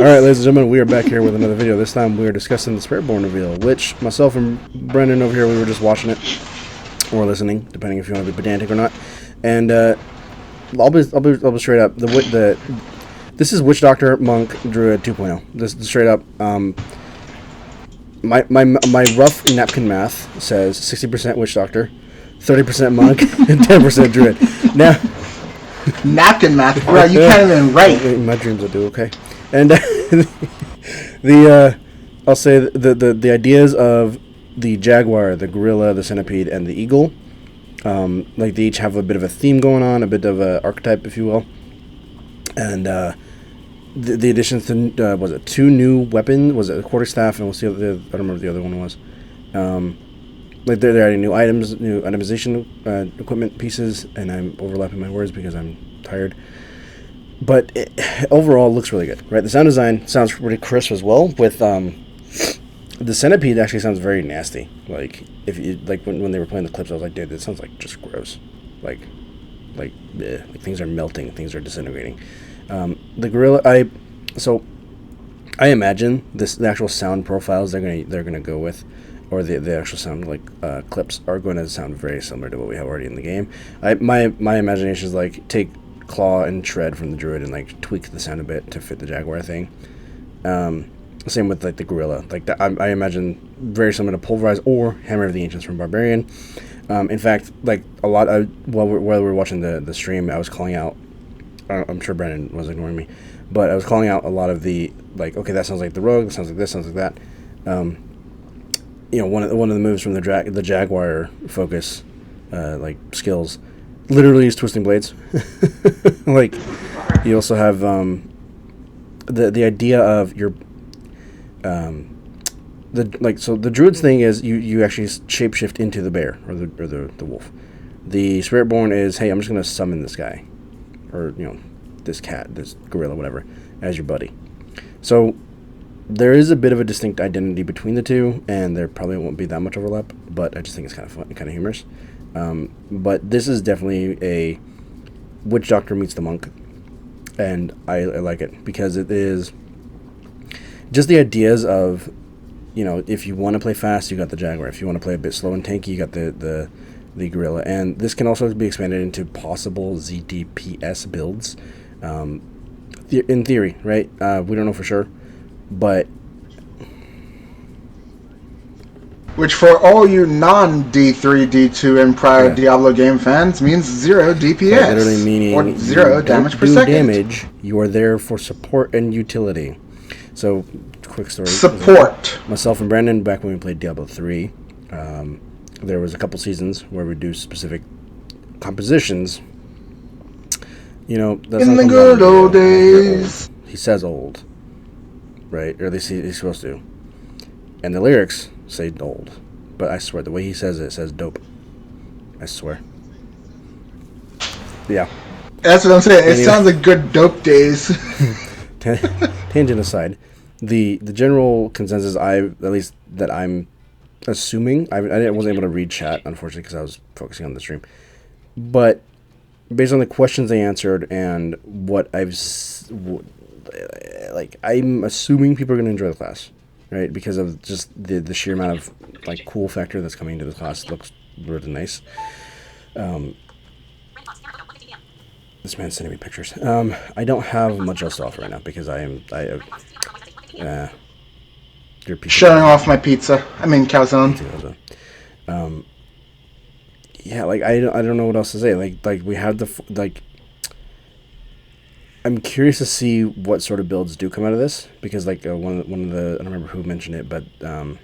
Alright, ladies and gentlemen, we are back here with another video. This time we are discussing the Spiritborn reveal, which myself and Brendan over here, we were just watching it, or listening, depending if you want to be pedantic or not. And I'll be straight up. This is Witch Doctor Monk Druid 2.0. This is straight up. My rough napkin math says 60% Witch Doctor, 30% Monk, and 10% Druid. Now, napkin math, bro, you can't even write. In my dreams I do, okay. And I'll say the ideas of the jaguar, the gorilla, the centipede, and the eagle, like they each have a bit of a theme going on, a bit of an archetype, if you will. And the additions to was it 2 new weapons? Was it a quarterstaff? And we'll see. I don't remember what the other one was. Like they're adding new items, new itemization equipment pieces, and I'm overlapping my words because I'm tired. But it overall looks really good, right? The sound design sounds pretty crisp as well. With the centipede actually sounds very nasty. Like if you when they were playing the clips, I was like, dude, this sounds like just gross. Like things are melting, things are disintegrating. The gorilla, I imagine the actual sound profiles they're gonna go with, or the actual sound clips are going to sound very similar to what we have already in the game. My imagination is like take claw and shred from the druid and like tweak the sound a bit to fit the jaguar thing. Same with like the gorilla. Like I imagine very similar to Pulverize or Hammer of the Ancients from Barbarian. In fact, like a lot while we were watching the stream, I was calling out. I'm sure Brandon was ignoring me, but I was calling out a lot of the like. Okay, that sounds like the rogue. That sounds like this. Sounds like that. One of the moves from the jaguar focus, like skills, literally is twisting blades. Like you also have the idea of your the druid's thing is you actually shapeshift into the bear or the wolf. The Spiritborn is, hey, I'm just gonna summon this guy, or this cat, this gorilla, whatever, as your buddy. So there is a bit of a distinct identity between the two, and there probably won't be that much overlap, but I just think it's kind of fun, kind of humorous. But this is definitely a Witch Doctor meets the monk, and I like it because it is just the ideas of, if you want to play fast, you got the jaguar. If you want to play a bit slow and tanky, you got the gorilla. And this can also be expanded into possible ZDPS builds. In theory, right? We don't know for sure, but which for all you non-D3, D2, and prior Diablo game fans means 0 DPS. Literally meaning or 0 damage per second. Damage. You are there for support and utility. So, quick story. Support. Myself and Brandon, back when we played Diablo 3, there was a couple seasons where we do specific compositions. That's in the good old days. He says old, right? Or at least he's supposed to. And the lyrics say old, but I swear the way he says it says dope. I swear. Yeah. That's what I'm saying. It sounds like good dope days. Tangent aside, the general consensus I'm assuming, I wasn't able to read chat, unfortunately, because I was focusing on the stream, but based on the questions they answered and what I'm assuming people are going to enjoy the class, right? Because of just the sheer amount of like cool factor that's coming into the class. It looks really nice. This man's sending me pictures. I don't have much else to offer right now because your pizza showing off my pizza. I mean calzone. Yeah, like I don't know what else to say. Like we have I'm curious to see what sort of builds do come out of this, because like one of the, I don't remember who mentioned it, but the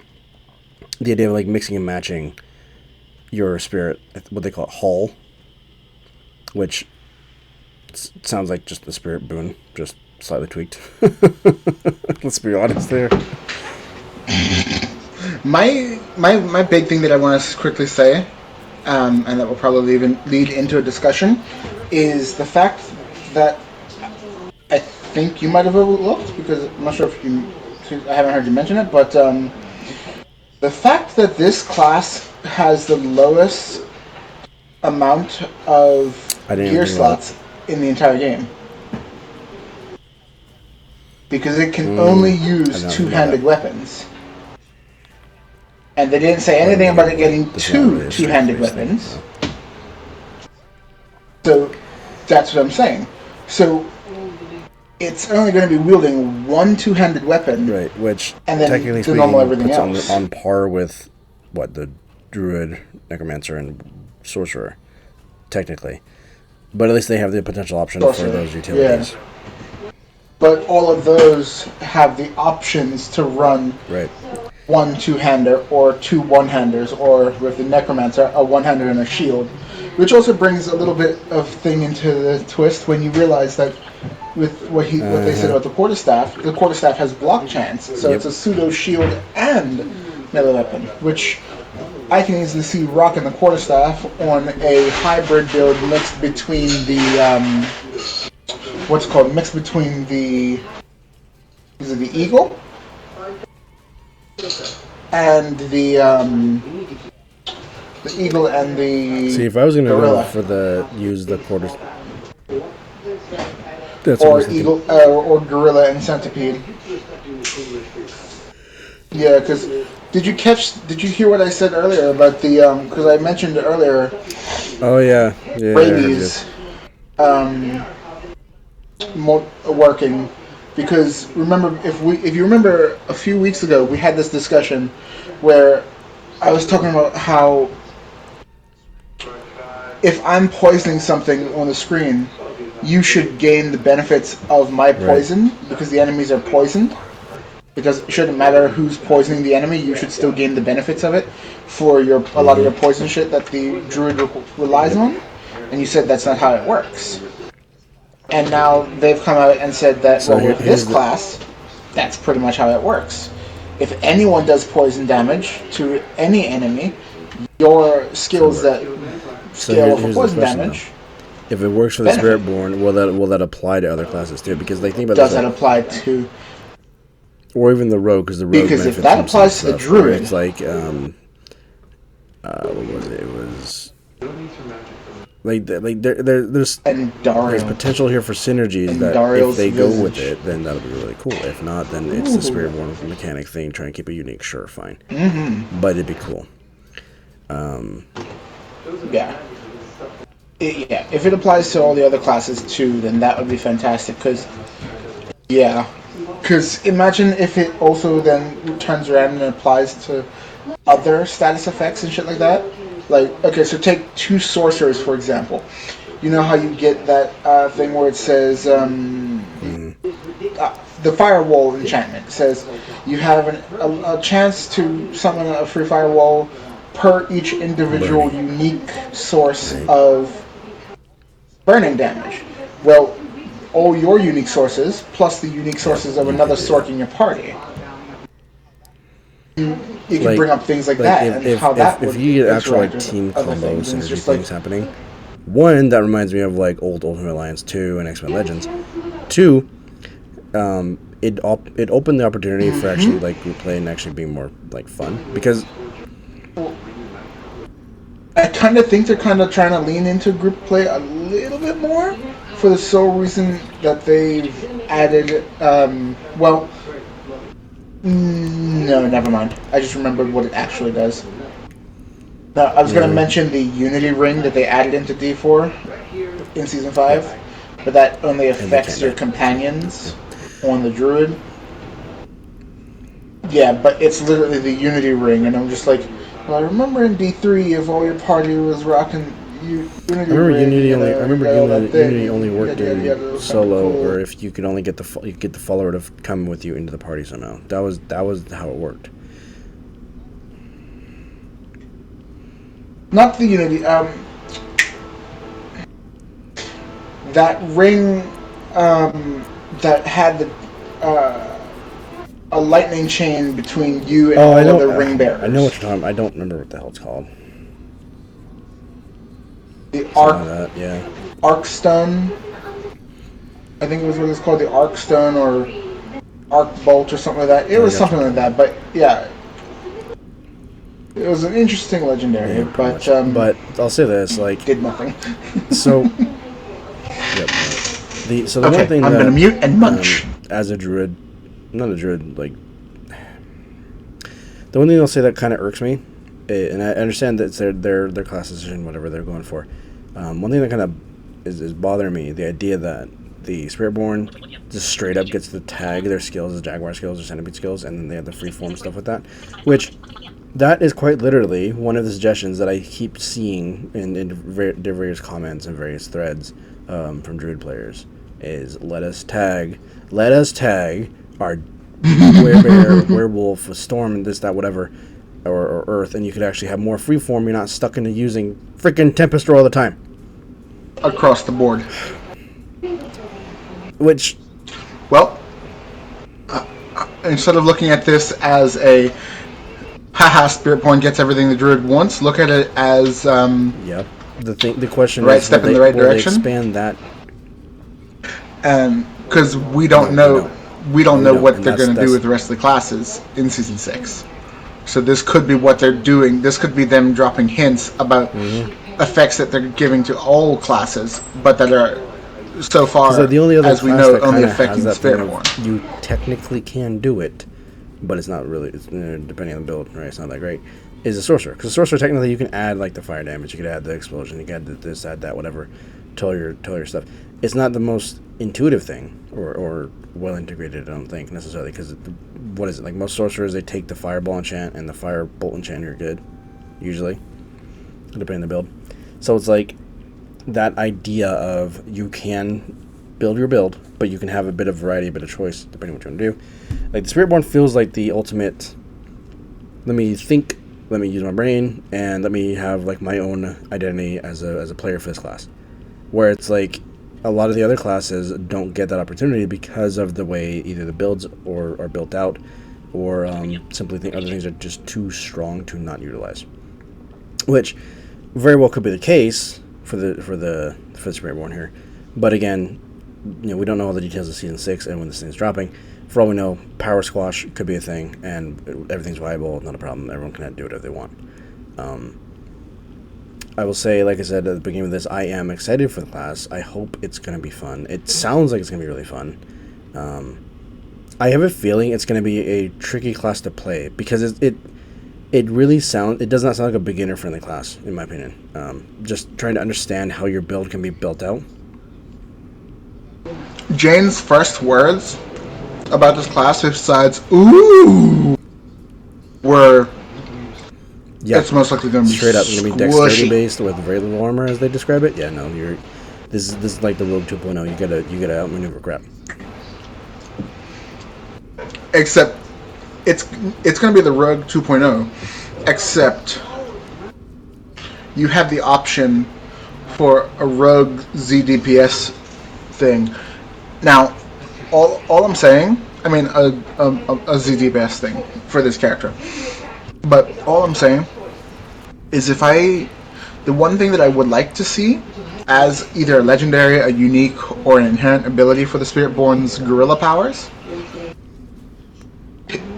idea of like mixing and matching your spirit, what they call it, hull, which sounds like just the spirit boon, just slightly tweaked. Let's be honest there. My big thing that I want to quickly say, and that will probably even lead into a discussion, is the fact that I think you might have overlooked, because I'm not sure if I haven't heard you mention it, but the fact that this class has the lowest amount of gear slots in the entire game. because it can only I use don't know two-handed that. weapons. And they didn't say But anything again, about it like, getting that's not really a two-handed strength-based thing. weapons. So. So that's what I'm saying. So it's only going to be wielding one two-handed weapon, Right, which and then technically the normal speaking everything puts else. on par with what the druid, necromancer, and sorcerer, technically. But at least they have the potential option for Sorcerer, those utilities. yeah. But all of those have the options to run Right. one two-hander or two one-handers, or with the necromancer, a one-hander and a shield, which also brings a little bit of thing into the twist when you realize that with what they said about the quarterstaff has block chance, so Yep. it's a pseudo shield and melee weapon, which I can easily see rocking the quarterstaff on a hybrid build mixed between the mixed between the is it the eagle and the eagle and See, the if I was gonna go gorilla, for use the quarters, that's what I or was thinking. eagle or gorilla and centipede. Yeah, because did you hear what I said earlier about the because I mentioned earlier Oh yeah, yeah, I heard you. rabies working, because remember, if you remember a few weeks ago we had this discussion where I was talking about how if I'm poisoning something on the screen, you should gain the benefits of my Right. poison because the enemies are poisoned. Because it shouldn't matter who's poisoning the enemy, you should still gain the benefits of it for a lot of your poison shit that the druid relies Yep. on. And you said that's not how it works. And now they've come out and said that, So well, with this here's the. class, that's pretty much how it works. If anyone does poison damage to any enemy, your skills that So scale for here's the poison question though. damage If it works for the benefit. Spiritborn, will that apply to other classes too? Because like think about it Does this that way, apply to? or even the rogue, because the rogue Because if benefits that from some applies to the stuff. Or druid, it's like what was it? It was like and there's Dario, potential here for synergies and that if Dario's they go with visage. it, then that'll be really cool. If not, then it's the Spiritborn mechanic thing, trying to keep it unique. Sure, fine, but it'd be cool. Yeah. Yeah, if it applies to all the other classes too, then that would be fantastic. Because imagine if it also then turns around and applies to other status effects and shit like that. Like, okay, so take two sorcerers for example. You know how you get that thing where it says the firewall enchantment says you have a chance to summon a free firewall per each individual Burning, unique source right? of burning damage. Well, all your unique sources plus the unique Yep, sources of you another could do that. sorc in your party. You can Like, bring up things like like that and how that if would you get actual interact like with team other combo things. And it's synergy just like, things happening. One, that reminds me of like old Ultimate Alliance 2 and X-Men Legends. Two, it opened the opportunity for actually like group play and actually being more like fun, because I kind of think they're kind of trying to lean into group play a little bit more for the sole reason that they've added. No, never mind. I just remembered what it actually does. No, I was going to mention the Unity ring that they added into D4 in Season 5, yep, but that only and they affects can't your die. companions on the Druid. Yeah, but it's literally the Unity ring, and I'm just like, well, I remember in D3 if all your party was rocking Unity ring, I you remember got all that Unity thing, only worked yada yada in yada, it was kind of solo, cool. or if you could only get the follower to come with you into the party somehow. That was how it worked. Not the Unity, that ring, that had a lightning chain between you and Oh, I all know. other ring I know what bearers. you're talking about. I don't remember what the hell it's called. The Something like that. Yeah. arc stone. I think it was what it's called, the arc stone or arc bolt or something like that. It I was got what something you're like talking that, about. but yeah, it was an interesting legendary, Yeah, pretty but much. But I'll say this, like, did nothing. so. Yep. The one Okay, thing I'm gonna that mute and munch. as a druid, not a druid, like the one thing I'll say that kind of irks me, and I understand that it's their class decision, whatever they're going for. One thing that kind of is bothering me, the idea that the Spiritborn just straight up gets to tag their skills as Jaguar skills or Centipede skills, and then they have the freeform stuff with that, which that is quite literally one of the suggestions that I keep seeing in various comments and various threads from Druid players is let us tag our werebear, werewolf, storm, and this, that, whatever, or earth, and you could actually have more freeform. You're not stuck into using freaking Tempest all the time. Across the board. Which, well, instead of looking at this as a haha, Spiritborn gets everything the druid wants, look at it as the question right is, step in the right direction. Expand that, because we don't know what they're going to do with the rest of the classes in season 6. So this could be what they're doing. This could be them dropping hints about effects that they're giving to all classes, but that are so far, the only other as we know, only affecting Spiritborn. You technically can do it, but it's not really, depending on the build, right? It's not that great. Is a sorcerer, because a sorcerer technically you can add like the fire damage, you could add the explosion, you can add this, add that, whatever, to all your stuff. It's not the most intuitive thing or well integrated, I don't think necessarily, because what is it like? Most sorcerers, they take the fireball enchant and the firebolt enchant, you're good, usually, depending on the build. So it's like that idea of you can build your build, but you can have a bit of variety, a bit of choice, depending on what you want to do. Like, the Spiritborn feels like the ultimate, let me think, let me use my brain, and let me have, like, my own identity as a player for this class. Where it's like, a lot of the other classes don't get that opportunity because of the way either the builds are built out, or simply think other things are just too strong to not utilize. Which very well could be the case for the Spiritborn here. But again, we don't know all the details of season 6 and when this thing's dropping. For all we know, power squash could be a thing, and everything's viable, not a problem. Everyone can do whatever they want. I will say, like I said at the beginning of this, I am excited for the class. I hope it's going to be fun. It sounds like it's going to be really fun. I have a feeling it's going to be a tricky class to play, because it does not sound like a beginner-friendly class, in my opinion. Just trying to understand how your build can be built out. Jane's first words about this class, besides "ooh," were it's most likely going to be straight up going to be dexterity based with very little armor, as they describe it. Yeah, no, this is like the Rogue 2.0. You gotta outmaneuver crap. Except it's going to be the Rogue 2.0, except you have the option for a Rogue ZDPS thing. Now, all I'm saying, I mean a ZDPS thing for this character, but all I'm saying is the one thing that I would like to see as either a legendary, a unique, or an inherent ability for the Spiritborn's guerrilla powers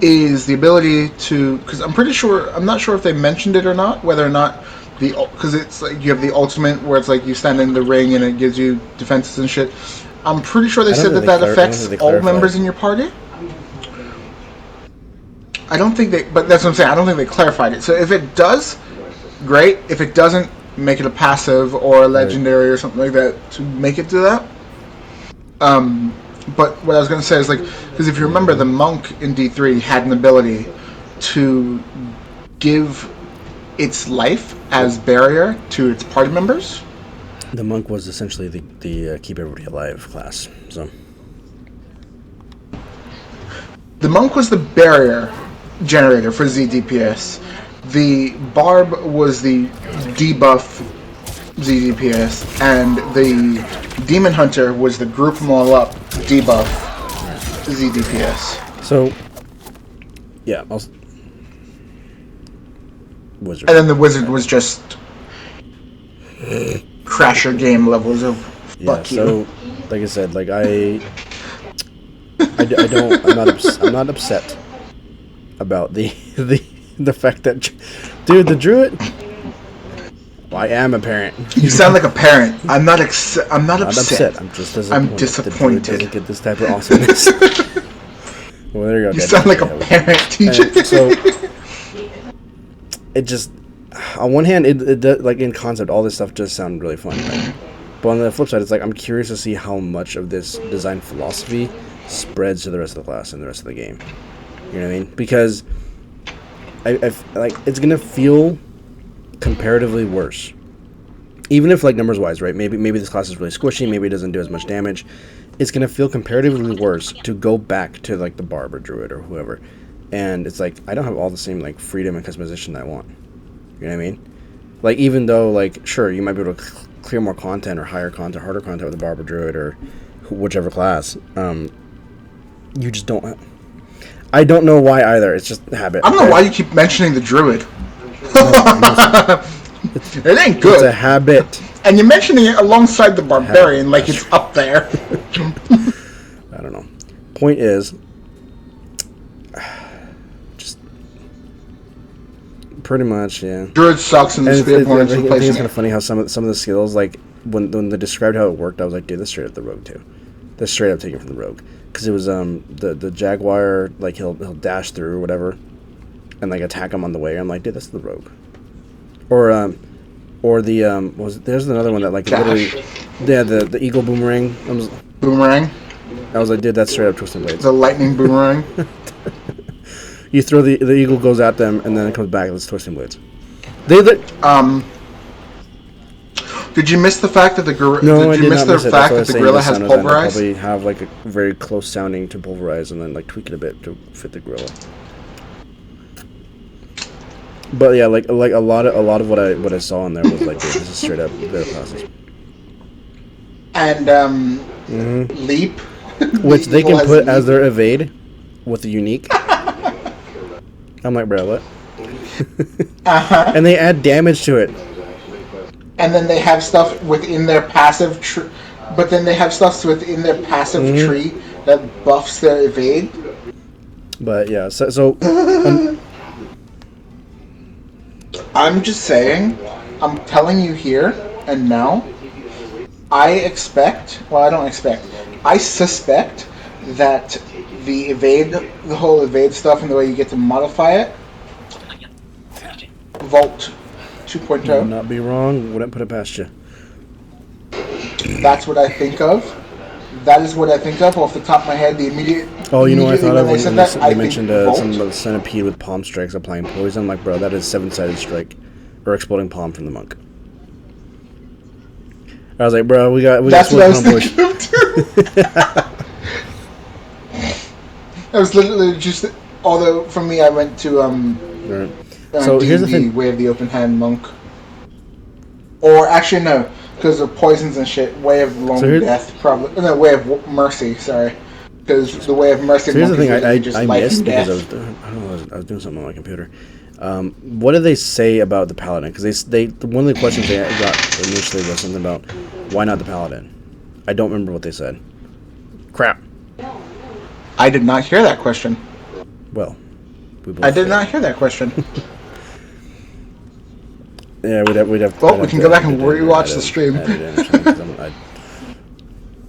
is the ability to, because I'm not sure if they mentioned it or not, whether or not because it's like you have the ultimate where it's like you stand in the ring and it gives you defenses and shit. I'm pretty sure they said that affects all members in your party. I don't think but that's what I'm saying, I don't think they clarified it. So if it does, great. If it doesn't, make it a passive or a legendary or something like that to make it do that. But what I was going to say is, like, because if you remember, the monk in D3 had an ability to give its life as barrier to its party members. The monk was essentially the keep everybody alive class. So the monk was the barrier generator for ZDPS. The barb was the debuff ZDPS, and the demon hunter was the group them all up debuff ZDPS. So yeah, wizard. And then the wizard was just crash your game levels of fuck you. So like I said, like I'm not upset about the fact that, dude, the druid, Well, I am a parent. You sound like a parent. I'm not upset. Not upset. I'm just disappointed. I'm disappointed. The doesn't get this type of awesomeness. Well, there you go. You sound like a parent, TJ. So it just, on one hand, it does, like in concept, all this stuff does sound really fun, right? But on the flip side, it's like I'm curious to see how much of this design philosophy spreads to the rest of the class and the rest of the game. You know what I mean? Because I like it's gonna feel comparatively worse, even if like numbers wise, right? Maybe this class is really squishy. Maybe it doesn't do as much damage. It's gonna feel comparatively worse to go back to like the barb or druid or whoever, and it's like I don't have all the same like freedom and customization I want. You know what I mean? Like even though like sure you might be able to clear more content or higher content, harder content with the barb or druid or whichever class, you just don't. I don't know why either. It's just habit. I don't know why you keep mentioning the druid. It ain't good. It's a habit. And you're mentioning it alongside the barbarian like it's up there. I don't know. Point is, just pretty much, yeah. Druid sucks and the Spearborn is I think replacing it's kind of funny how some of the skills, like when they described how it worked, I was like, dude, that's straight up the rogue too. That's straight up taken from the rogue. Because it was the jaguar, like he'll dash through or whatever, and like attack him on the way. I'm like, dude, that's the rogue. Or there's another one that like dash. Literally, yeah, the eagle boomerang. Boomerang. I was like, dude, that's straight up twisting blades. The lightning boomerang. You throw the eagle goes at them and then it comes back. It's twisting blades. Did you miss the fact that the gorilla? No, did you miss the fact that the gorilla has pulverize? Probably have like a very close sounding to pulverize and then like tweak it a bit to fit the gorilla. But yeah, like a lot of what I saw in there was like, dude, this is straight up their classes. And leap, which they can put as their evade with the unique. I'm like, bro, what? And they add damage to it. And then they have stuff within their passive tree, but then they have stuff within their passive tree that buffs their evade. But yeah, so I'm just saying, I'm telling you here and now, I suspect that the whole evade stuff and the way you get to modify it, Vault 2.0. You would not be wrong. Wouldn't put it past you. That's what I think of. That is what I think of off the top of my head. The immediate. Oh, you know what I thought of when they mentioned something about the centipede with palm strikes applying poison. I'm like, bro, that is 7-sided strike or exploding palm from the monk. I was like, bro, we got. That's what I was thinking of too. I was literally just. Although for me, I went to Right. So here's the thing: Way of the Open Hand Monk, or actually no, because of poisons and shit. Way of Long Death, probably. No, Way of Mercy. Sorry, because the Way of Mercy. So here's the thing: I missed because I was doing something on my computer. What did they say about the paladin? Because they one of the questions they got initially was something about why not the paladin. I don't remember what they said. Crap. I did not hear that question. Well, I did not hear that question. Yeah, we'd have. Well, we can go back and rewatch the stream. I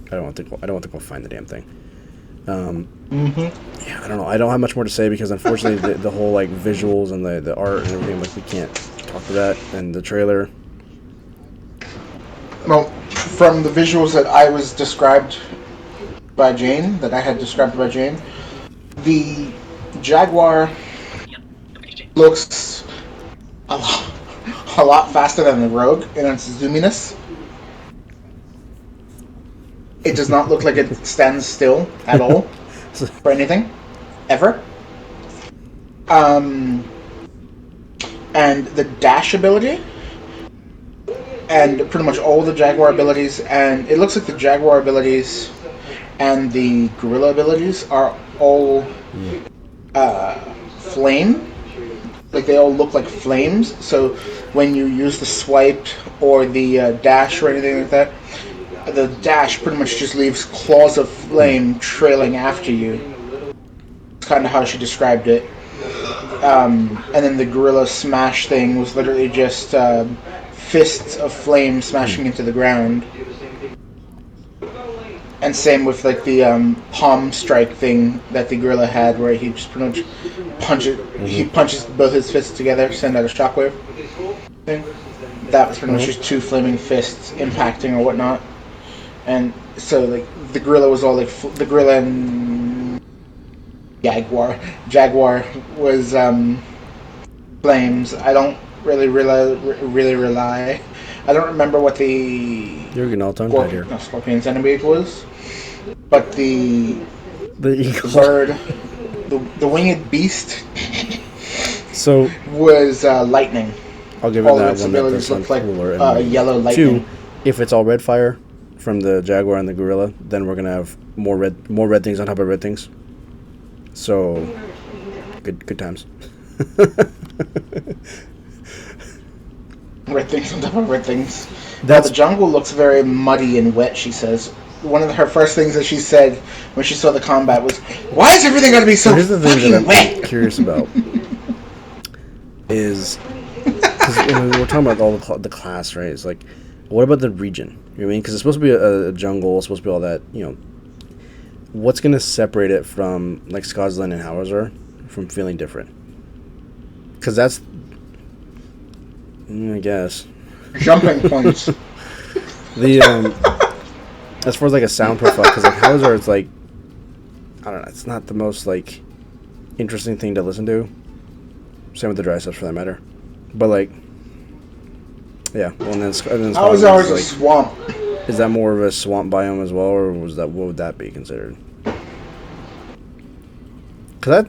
don't want to go find the damn thing. Yeah, I don't know. I don't have much more to say because unfortunately the whole like visuals and the art and everything, like we can't talk to that and the trailer. Well, from the visuals that I was described by Jane, the Jaguar looks a lot faster than the Rogue in its zoominess. It does not look like it stands still at all for anything, ever. And the dash ability, and pretty much all the Jaguar abilities, and it looks like the Jaguar abilities and the Gorilla abilities are all flame. Like they all look like flames. So when you use the swipe or the dash or anything like that, the dash pretty much just leaves claws of flame trailing after you. It's kind of how she described it. And then the Gorilla Smash thing was literally just fists of flame smashing into the ground. And same with like the palm strike thing that the gorilla had, where he just pretty much he punches both his fists together, send out a shockwave thing. That was pretty much just two flaming fists impacting or whatnot. And so like the gorilla was all like the gorilla and Jaguar was flames. I don't really rely. I don't remember what the You're getting all tongue-tied here. Scorpion's enemy was, but the eagle bird, the winged beast, so was lightning. I'll give it all that of its one. That abilities does look sound like cooler. yellow lightning. 2, if it's all red fire from the Jaguar and the gorilla, then we're gonna have more red things on top of red things. So good times. Red things on top of red things. The jungle looks very muddy and wet, she says. One of her first things that she said when she saw the combat was, "Why is everything going to be so here's the thing that I'm wet?" curious about is because we're talking about all the class, right? It's like, what about the region? You know what I mean? Because it's supposed to be a jungle, it's supposed to be all that. What's going to separate it from like Scotland and Hauser from feeling different? Because that's, I guess, jumping points. As far as like a sound profile, because like Hauser, it's like, I don't know, it's not the most like interesting thing to listen to. Same with the dry steps for that matter. But like, yeah. Well, and then Hauser is a swamp. Is that more of a swamp biome as well, or what would that be considered? Because that,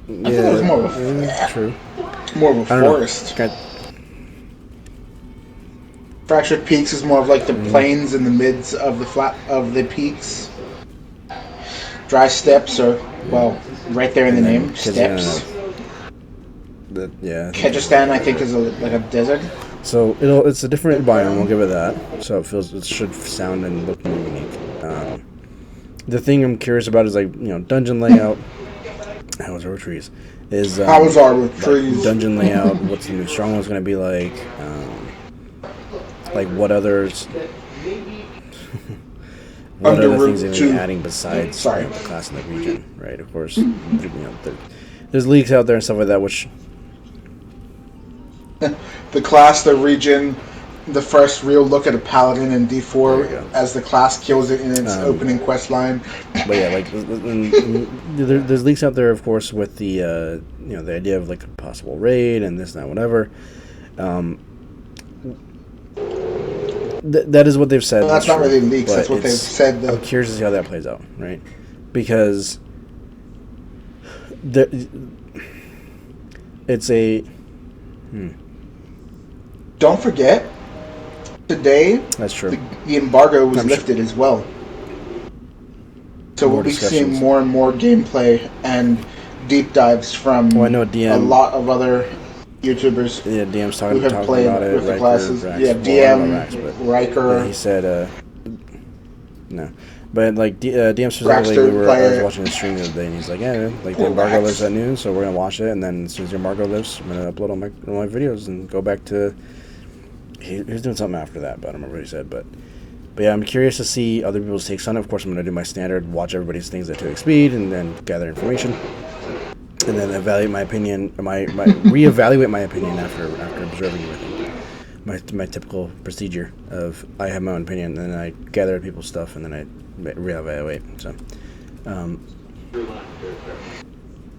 I thought it was more of a true. More of a forest. Fractured Peaks is more of like the plains in the mids of the peaks. Dry steppes are right there in the name. Steppes. Kyrgyzstan, I think, is like a desert. So it's a different biome. We'll give it that. So it should sound and look more unique. The thing I'm curious about is like dungeon layout. Hauser trees is dungeon layout. What's the new stronghold's going to be like? Like what others? What other things are they adding besides the class in the region? Right. Of course, there's leaks out there and stuff like that, which. The class, the region, the first real look at a paladin in D4 as the class kills it in its opening quest line. But yeah, like there's leaks out there, of course, with the the idea of like a possible raid and this and that, whatever. That is what they've said. Well, that's not really leaks. That's what they've said. I'm curious to see how that plays out, right? Because it's a. Don't forget, today. That's true. The embargo was lifted as well. So we'll be seeing more and more gameplay and deep dives from I know DM, a lot of other YouTubers. Yeah, DM's talking played about it. With the classes. Rax, yeah, DM, Riker. Yeah, he said, no. But like DM specifically, I was watching the stream the other day, and he's like, "Yeah, like the embargo lifts at noon, so we're gonna watch it, and then as soon as the embargo lifts, I'm gonna upload all my videos and go back to." He was doing something after that, but I don't remember what he said. But yeah, I'm curious to see other people's takes on it. Of course, I'm gonna do my standard, watch everybody's things at 2x speed, and then gather information, and then evaluate my opinion, reevaluate my opinion after observing everything. My typical procedure of I have my own opinion, and then I gather people's stuff, and then I reevaluate. So,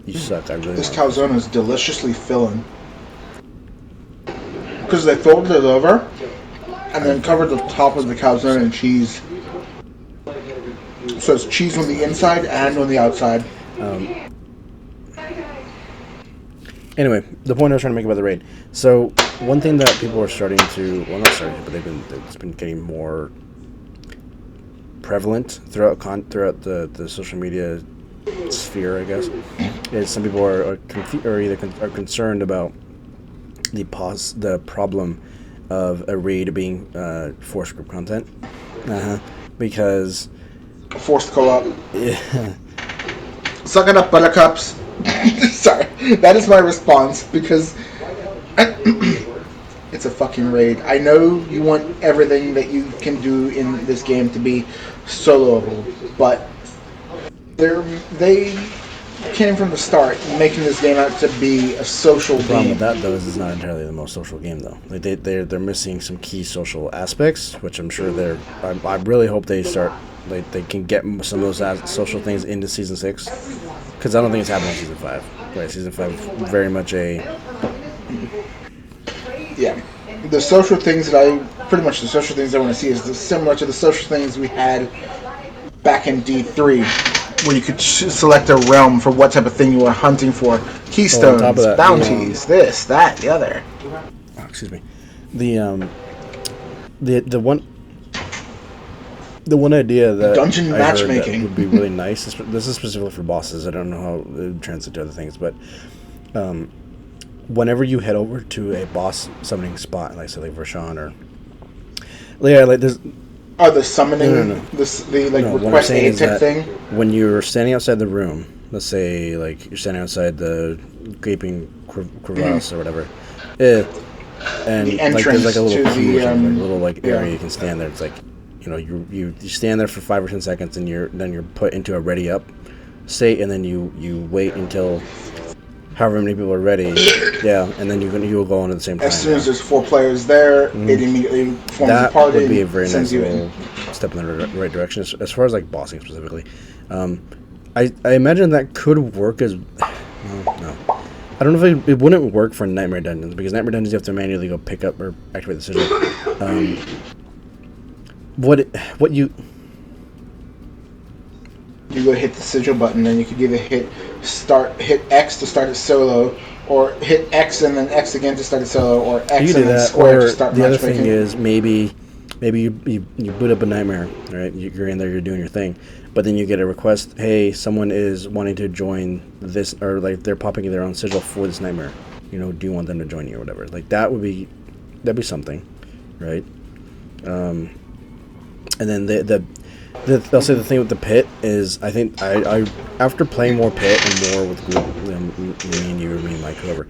you suck. I really. This calzone is deliciously filling because they folded it over and then covered the top of the calzone in cheese. So it's cheese on the inside and on the outside. Anyway, the point I was trying to make about the raid. So one thing that people are starting to, not starting, but it's been getting more prevalent throughout the social media sphere, I guess, is some people are concerned about the problem of a raid being forced group content, because forced co-op. Yeah. Suck it up, buttercups. Sorry, that is my response because it's a fucking raid. I know you want everything that you can do in this game to be soloable, but they came from the start making this game out to be a social The problem game. with that, though, is it's not entirely the most social game, though. Like they're missing some key social aspects, which I'm sure they're. I really hope they start. Like they can get some of those social things into season 6, because I don't think it's happening in season 5. Right, season 5 very much a. Yeah, the social things that the social things I want to see is similar to the social things we had back in D3, where you could select a realm for what type of thing you were hunting for. Keystones, on top of that, bounties, this, that, the other. Oh, excuse me. The one idea that Dungeon I matchmaking heard that would be really nice. This is specifically for bosses. I don't know how it would translate to other things, but whenever you head over to a boss summoning spot, like say like Vershawn or like there's. Oh, the summoning, No. the like request aid type thing. When you're standing outside the room, let's say like you're standing outside the gaping crevasse or whatever, and The like there's like a little entrance to queue or the, something, like a little like area yeah. you can stand there. It's like you stand there for 5 or 10 seconds, and then you're put into a ready up state, and then you wait until however many people are ready, yeah, and then you'll go on at the same time. As soon as there's 4 players there, it immediately forms That a party would be a and very sends nice you little in. step in the right direction as far as like bossing specifically. I imagine that could work as no. I don't know if it wouldn't work for Nightmare Dungeons, because Nightmare Dungeons you have to manually go pick up or activate the sigil. What you go hit the sigil button, and you could either hit X to start it solo, or hit X and then X again to start it solo, or X do and then that, square or to start the other matchmaking. thing is maybe you boot up a Nightmare, right? You're in there, you're doing your thing, but then you get a request, hey, someone is wanting to join this, or like they're popping their own sigil for this Nightmare. Do you want them to join you or whatever? Like that'd be something, right? And then I'll say the thing with the pit is I think I after playing more pit and more with group, me and you or me and Mike, whoever,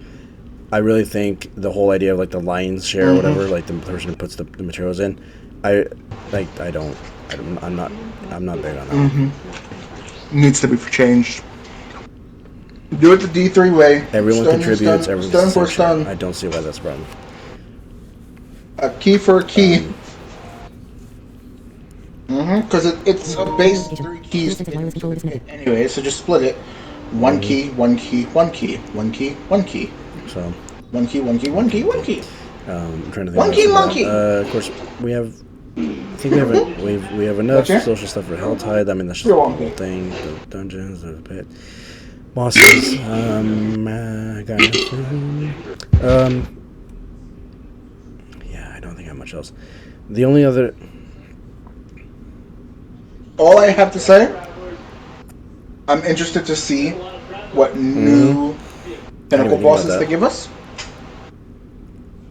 I really think the whole idea of like the lion's share or whatever, like the person who puts the materials in, I'm not big on that. Needs to be changed. Do it the D3 way. Everyone Stone contributes. Stone, Everyone's stone for stone. I don't see why that's a problem. A key for a key. Because it's a base 3 keys anyway, so just split it. One key, one key, one key, one key, one key. So one key, one key, one key, one key. I'm trying to think. One key, monkey. Of course, we have. I think we have enough social stuff for Helltide. I mean, that's just the whole thing. The dungeons, the pit, bosses. Got nothing. Yeah, I don't think I have much else. The only other. All I have to say, I'm interested to see what new pinnacle bosses they give us.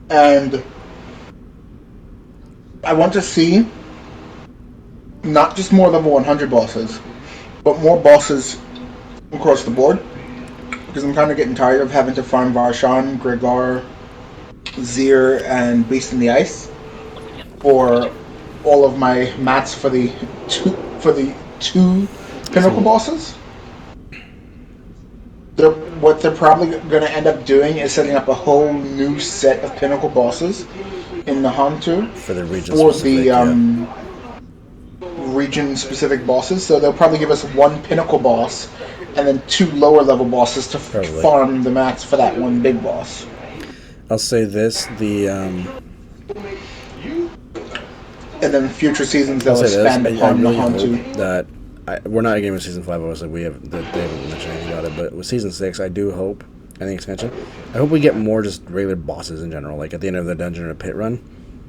And I want to see not just more level 100 bosses, but more bosses across the board. Because I'm kind of getting tired of having to farm Varshan, Gregar, Zir, and Beast in the Ice for all of my mats for the two pinnacle bosses. What they're probably going to end up doing is setting up a whole new set of pinnacle bosses in the Hantu for the region for specific, region specific bosses. So they'll probably give us one pinnacle boss and then 2 lower level bosses to farm the mats for that one big boss. I'll say this: and then future seasons they'll expand upon the Hantu. That we're not getting with season 5. Obviously, they haven't mentioned anything about it. But with season 6, I do hope, and the extension, I hope we get more just regular bosses in general, like at the end of the dungeon or pit run,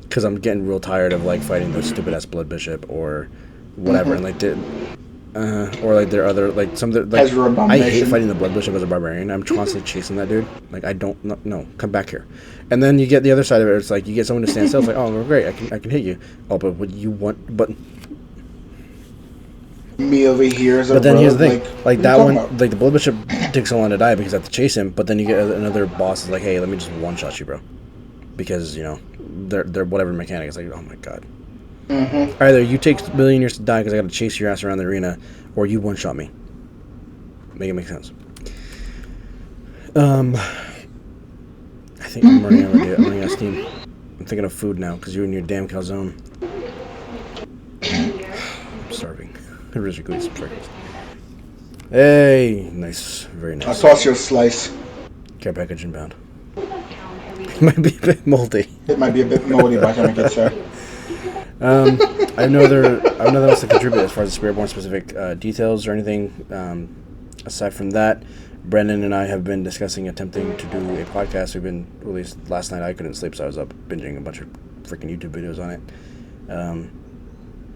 because I'm getting real tired of like fighting the stupid ass blood bishop or whatever, and like or like their other like some of the, like I hate fighting the blood bishop as a barbarian. I'm constantly chasing that dude. Like I don't no come back here, and then you get the other side of it. It's like you get someone to stand still. It's like, oh, great, I can hit you. Oh, but what you want, but me over here is a but then here's the thing, like that one, like the blood bishop takes so long to die because I have to chase him. But then you get another boss is like, hey, let me just one shot you, bro. because they're whatever mechanic. It's like, oh my god. Mm-hmm. Either you take a million years to die because I got to chase your ass around the arena, or you one shot me. Make it make sense. I think I'm running out of steam. I'm thinking of food now because you're in your damn calzone. I'm starving. I really could eat some breakfast. Hey, nice, very nice. I'll toss you a slice. Care package inbound. It might be a bit moldy. It might be a bit moldy by the time it gets there. I have nothing else to contribute as far as the Spiritborn specific details or anything. Aside from that, Brendan and I have been discussing attempting to do a podcast. We've been released last night. I couldn't sleep, so I was up binging a bunch of freaking YouTube videos on it.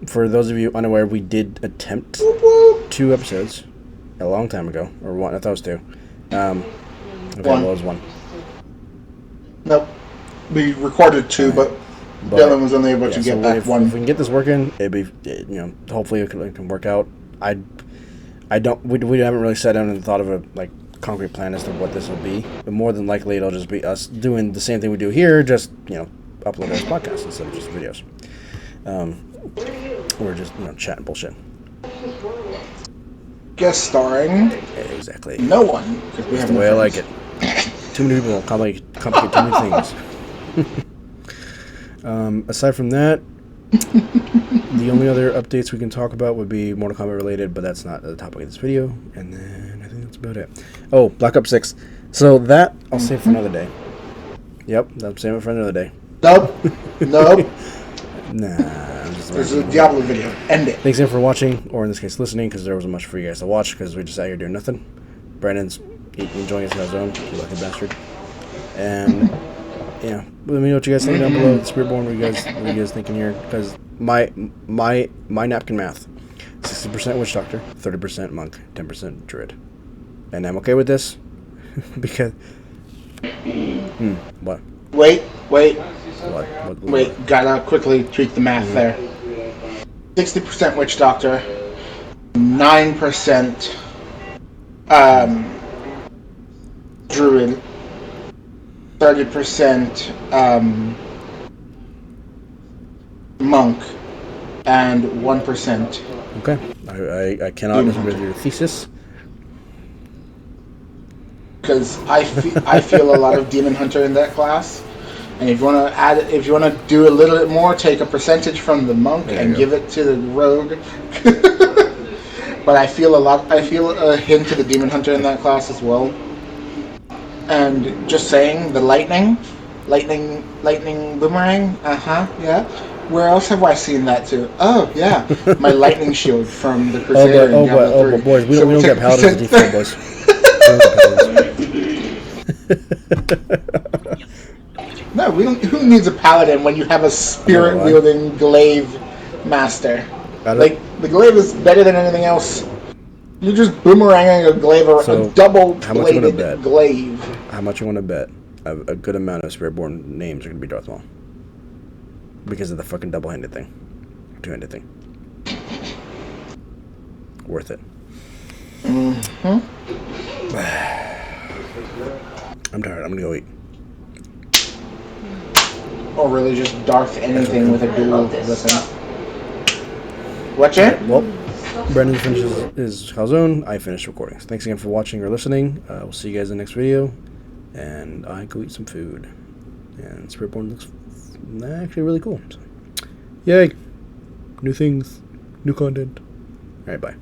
For those of you unaware, we did attempt 2 episodes a long time ago, or 1. I thought it was 2. Okay, well, it was 1. Nope. We recorded 2, but Dylan was only able to get back 1. If we can get this working, it'd be, hopefully it can work out. We haven't really sat down and thought of a concrete plan as to what this will be, but more than likely it'll just be us doing the same thing we do here, just upload it as podcasts instead of just videos. Or just chatting bullshit. Guest starring. Yeah, exactly. No one. That's the way I like it. Too many people complicate too many things. Aside from that, the only other updates we can talk about would be Mortal Kombat related, but that's not the topic of this video. And then I think that's about it. Oh, Black Ops 6. So that I'll save for another day. Yep, I'm saving it for another day. Nope. Nope. Nah. This is a Diablo video. End it. Thanks again for watching, or in this case listening, because there wasn't much for you guys to watch because we're just out here doing nothing. Brandon's enjoying his zone, you lucky bastard. And yeah, let me know what you guys think down below. Spiritborn, what are you guys thinking here? Because my napkin math: 60% witch doctor, 30% monk, 10% druid, and I'm okay with this because. What? Wait. What? Wait, gotta quickly tweak the math there. 60% witch doctor, 9% druid, 30% monk, and 1%. Okay, I cannot disagree with your thesis. Because I feel a lot of demon hunter in that class. And if you want to do a little bit more, take a percentage from the monk and give it to the rogue. But I feel a hint of the demon hunter in that class as well. And just saying, the lightning boomerang. Yeah. Where else have I seen that too? Oh yeah, my lightning shield from the Crusader. But boys, we don't get paladins to default, boys. No, we don't. Who needs a paladin when you have a spirit-wielding glaive master? Like, the glaive is better than anything else. You're just boomeranging a glaive, or a double-bladed glaive. How much you want to bet a good amount of Spiritborn names are going to be Darth Maul? Because of the fucking double-handed thing. Two-handed thing. Worth it. Mm-hmm. I'm tired. I'm going to go eat. Or really just Darth anything with a dual weapon. What's it? Well, Brendan finishes his calzone. I finished recording. So thanks again for watching or listening. We'll see you guys in the next video. And I go eat some food. And Spiritborn looks actually really cool. So, yay! New things. New content. Alright, bye.